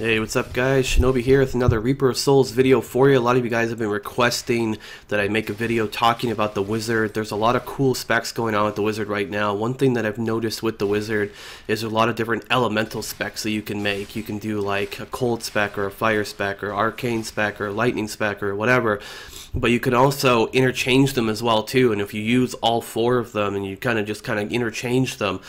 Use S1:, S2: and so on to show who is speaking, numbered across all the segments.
S1: Hey, what's up guys? Shinobi here with another Reaper of Souls video for you. A lot of you guys have been requesting that I make a video talking about the wizard. There's a lot of cool specs going on with the wizard right now. One thing that I've noticed with the wizard is there's a lot of different elemental specs that you can make. You can do like a cold spec or a fire spec or arcane spec or lightning spec or whatever. But you can also interchange them as well too, and if you use all four of them and you kind of interchange them,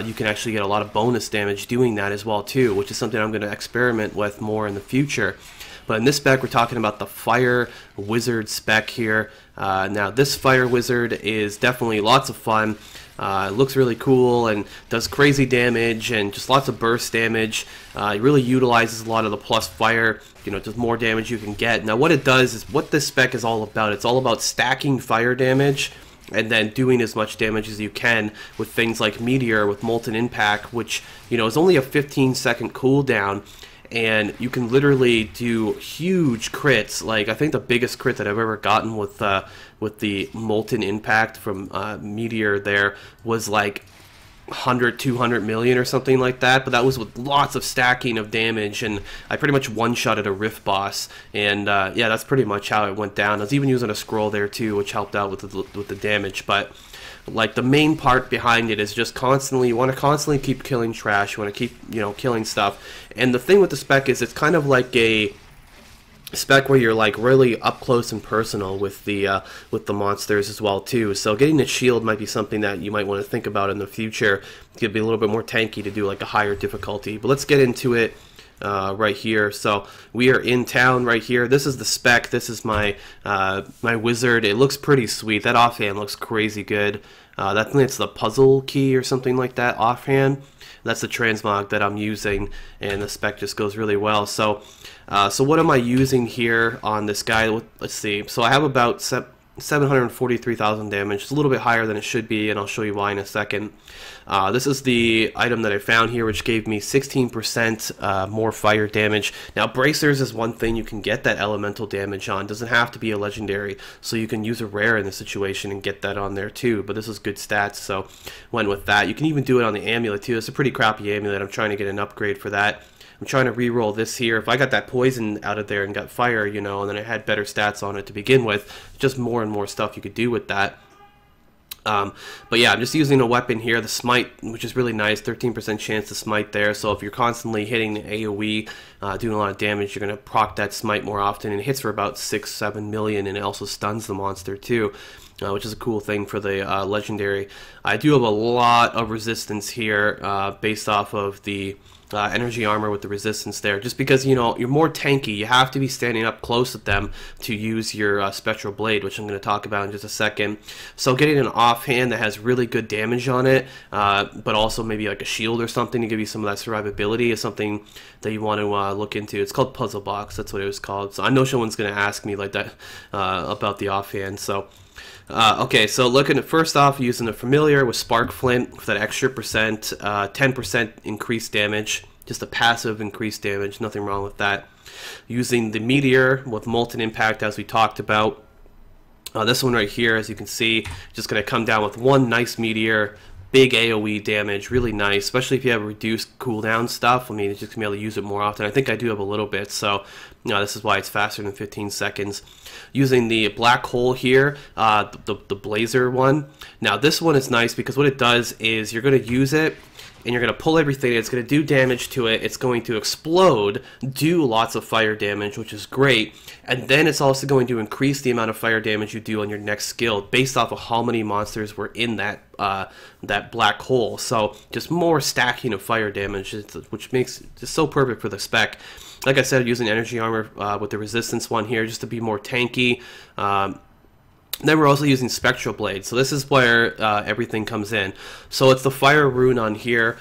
S1: you can actually get a lot of bonus damage doing that as well too, which is something I'm going to experiment with more in the future. But in this spec, we're talking about the Fire Wizard spec here. Now, this Fire Wizard is definitely lots of fun. It looks really cool and does crazy damage and just lots of burst damage. It really utilizes a lot of the plus fire, just more damage you can get. Now, what it does is what this spec is all about. It's all about stacking fire damage and then doing as much damage as you can with things like Meteor with Molten Impact, which is only a 15-second cooldown. And you can literally do huge crits. Like I think the biggest crit that I've ever gotten with the Molten Impact from Meteor there was like 100, 200 million or something like that. But that was with lots of stacking of damage, and I pretty much one-shotted a Rift boss. And yeah, that's pretty much how it went down. I was even using a scroll there too, which helped out with the damage. But like the main part behind it is just you want to constantly keep killing trash. You want to keep killing stuff. And the thing with the spec is it's kind of like a spec where you're like really up close and personal with the monsters as well too. So getting a shield might be something that you might want to think about in the future. It could be a little bit more tanky to do like a higher difficulty. But let's get into it. Right here. So we are in town right here. This is the spec. This is my my wizard. It looks pretty sweet. That offhand looks crazy good. I think it's the puzzle key or something like that offhand. That's the transmog that I'm using, and the spec just goes really well. So so what am I using here on this guy? Let's see. So I have about 743,000 damage. It's a little bit higher than it should be, and I'll show you why in a second. This is the item that I found here, which gave me 16% more fire damage. Now, bracers is one thing you can get that elemental damage on. It doesn't have to be a legendary, so you can use a rare in this situation and get that on there too. But this is good stats, so went with that. You can even do it on the amulet too. It's a pretty crappy amulet. I'm trying to get an upgrade for that. I'm trying to re-roll this here. If I got that poison out of there and got fire, and then I had better stats on it to begin with, just more and more stuff you could do with that. But yeah, I'm just using a weapon here, the smite, which is really nice, 13% chance to smite there. So if you're constantly hitting the AoE, doing a lot of damage, you're going to proc that smite more often, and it hits for about 6-7 million, and it also stuns the monster too. Which is a cool thing for the legendary. I do have a lot of resistance here based off of the energy armor with the resistance there, just because you're more tanky. You have to be standing up close with them to use your spectral blade, which I'm going to talk about in just a second. So getting an offhand that has really good damage on it, but also maybe like a shield or something to give you some of that survivability is something that you want to look into. It's called Puzzle Box. That's what it was called. So I know someone's going to ask me like that about the offhand. So okay, so looking at first off, using the familiar with Spark Flint for that extra percent, 10% increased damage, just a passive increased damage, nothing wrong with that. Using the Meteor with Molten Impact, as we talked about. This one right here, as you can see, just going to come down with one nice Meteor. Big AoE damage, really nice, especially if you have reduced cooldown stuff. I mean, it's just going to be able to use it more often. I think I do have a little bit, so this is why it's faster than 15 seconds. Using the black hole here, the blazer one. Now, this one is nice because what it does is you're going to use it, and you're going to pull everything. It's going to do damage to it. It's going to explode, do lots of fire damage, which is great. And then it's also going to increase the amount of fire damage you do on your next skill based off of how many monsters were in that that black hole. So just more stacking of fire damage, which makes it just so perfect for the spec. Like I said, using energy armor with the resistance one here just to be more tanky. Then we're also using Spectral Blade, so this is where everything comes in. So it's the Fire Rune on here,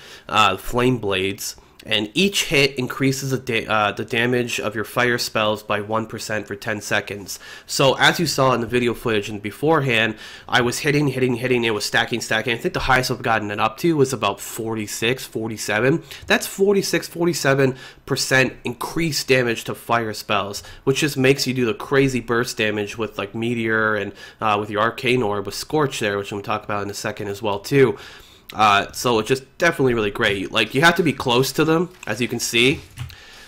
S1: Flame Blades, and each hit increases the damage of your fire spells by 1% for 10 seconds. So as you saw in the video footage and beforehand, I was hitting, it was stacking. I think the highest I've gotten it up to was about 46, 47. That's 46, 47% increased damage to fire spells, which just makes you do the crazy burst damage with like Meteor and with your Arcane Orb with Scorch there, which I'm going to talk about in a second as well too. So it's just definitely really great. Like, you have to be close to them, as you can see.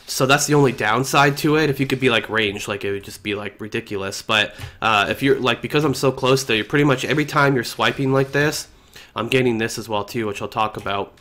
S1: So that's the only downside to it. If you could be like ranged, like it would just be like ridiculous. But if you're like, because I'm so close to you, pretty much every time you're swiping like this, I'm getting this as well too, which I'll talk about.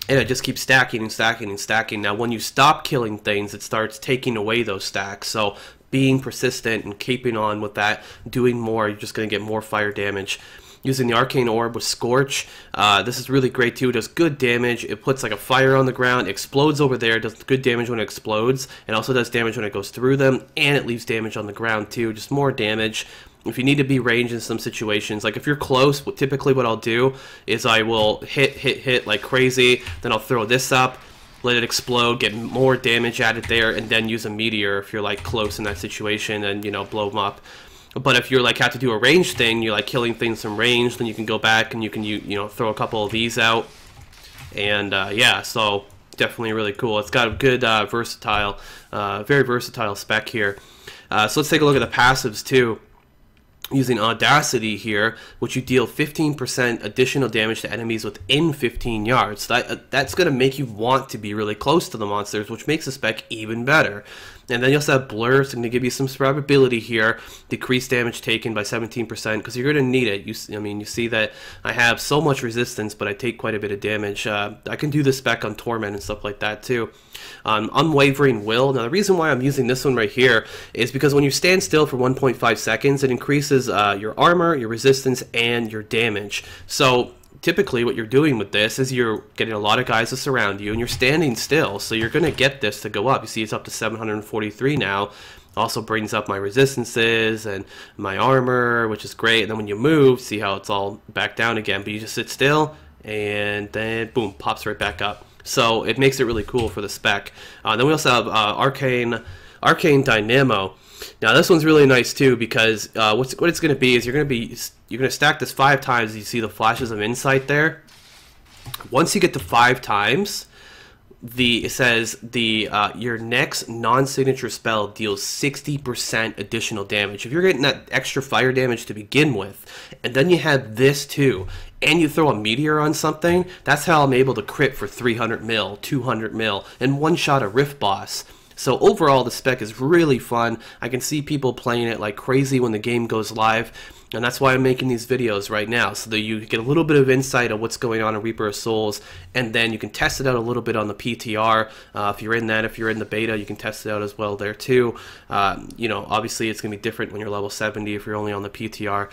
S1: And it just keeps stacking and stacking and stacking. Now when you stop killing things, it starts taking away those stacks. So being persistent and keeping on with that, doing more, you're just going to get more fire damage. Using the Arcane Orb with Scorch, this is really great too. It does good damage. It puts like a fire on the ground, explodes over there, does good damage when it explodes, and also does damage when it goes through them, and it leaves damage on the ground too, just more damage. If you need to be ranged in some situations, like if you're close, typically what I'll do is I will hit like crazy, then I'll throw this up, let it explode, get more damage added there, and then use a meteor if you're like close in that situation and, you know, blow them up. But if you're like have to do a range thing, you're like killing things from range, then you can go back and you can you know, throw a couple of these out, and yeah, so definitely really cool. It's got a good versatile, very versatile spec here. So let's take a look at the passives too. Using Audacity here, which you deal 15% additional damage to enemies within 15 yards. That's going to make you want to be really close to the monsters, which makes the spec even better. And then you also have Blur, it's going to give you some survivability here, decrease damage taken by 17%, because you're going to need it. I mean, you see that I have so much resistance, but I take quite a bit of damage. I can do the spec on Torment and stuff like that too. Unwavering Will. Now the reason why I'm using this one right here is because when you stand still for 1.5 seconds, it increases your armor, your resistance, and your damage. So typically what you're doing with this is you're getting a lot of guys to surround you and you're standing still, so you're going to get this to go up. You see it's up to 743 now. Also brings up my resistances and my armor, which is great. And then when you move, see how it's all back down again, but you just sit still and then boom, pops right back up. So it makes it really cool for the spec. Then we also have Arcane Dynamo. Now this one's really nice too, because what it's going to be is you're going to stack this 5 times. You see the flashes of insight there. Once you get to 5 times, it says your next non-signature spell deals 60% additional damage. If you're getting that extra fire damage to begin with, and then you have this too, and you throw a meteor on something, that's how I'm able to crit for 300 mil, 200 mil, and one-shot a Rift boss. So overall, the spec is really fun. I can see people playing it like crazy when the game goes live, and that's why I'm making these videos right now, so that you get a little bit of insight on what's going on in Reaper of Souls, and then you can test it out a little bit on the PTR. If you're in that, if you're in the beta, you can test it out as well there too. You know, obviously it's going to be different when you're level 70 if you're only on the PTR.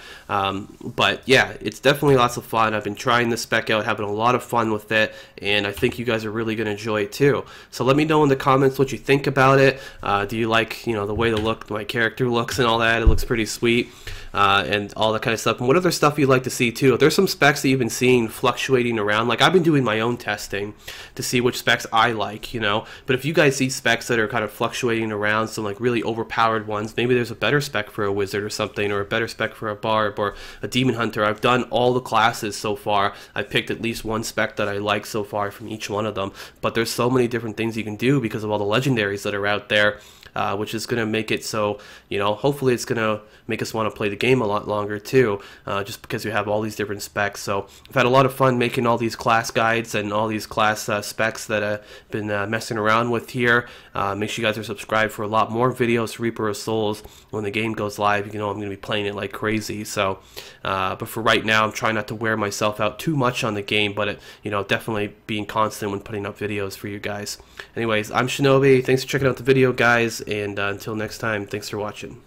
S1: But yeah, it's definitely lots of fun. I've been trying this spec out, having a lot of fun with it, and I think you guys are really going to enjoy it too. So let me know in the comments what you think about it. Do you like, you know, the way my character looks and all that? It looks pretty sweet. And all that kind of stuff. And what other stuff you'd like to see too? There's some specs that you've been seeing fluctuating around. Like I've been doing my own testing to see which specs I like, you know. But if you guys see specs that are kind of fluctuating around, some like really overpowered ones, maybe there's a better spec for a wizard or something, or a better spec for a barb or a demon hunter. I've done all the classes so far. I've picked at least one spec that I like so far from each one of them. But there's so many different things you can do because of all the legendaries that are out there. Which is going to make it so, you know, hopefully it's going to make us want to play the game a lot longer too, just because you have all these different specs. So I've had a lot of fun making all these class guides and all these class specs that I've been messing around with here. Make sure you guys are subscribed for a lot more videos for Reaper of Souls. When the game goes live, you know I'm going to be playing it like crazy. So, but for right now, I'm trying not to wear myself out too much on the game, but you know, definitely being constant when putting up videos for you guys. Anyways, I'm Shinobi. Thanks for checking out the video, guys. And until next time, thanks for watching.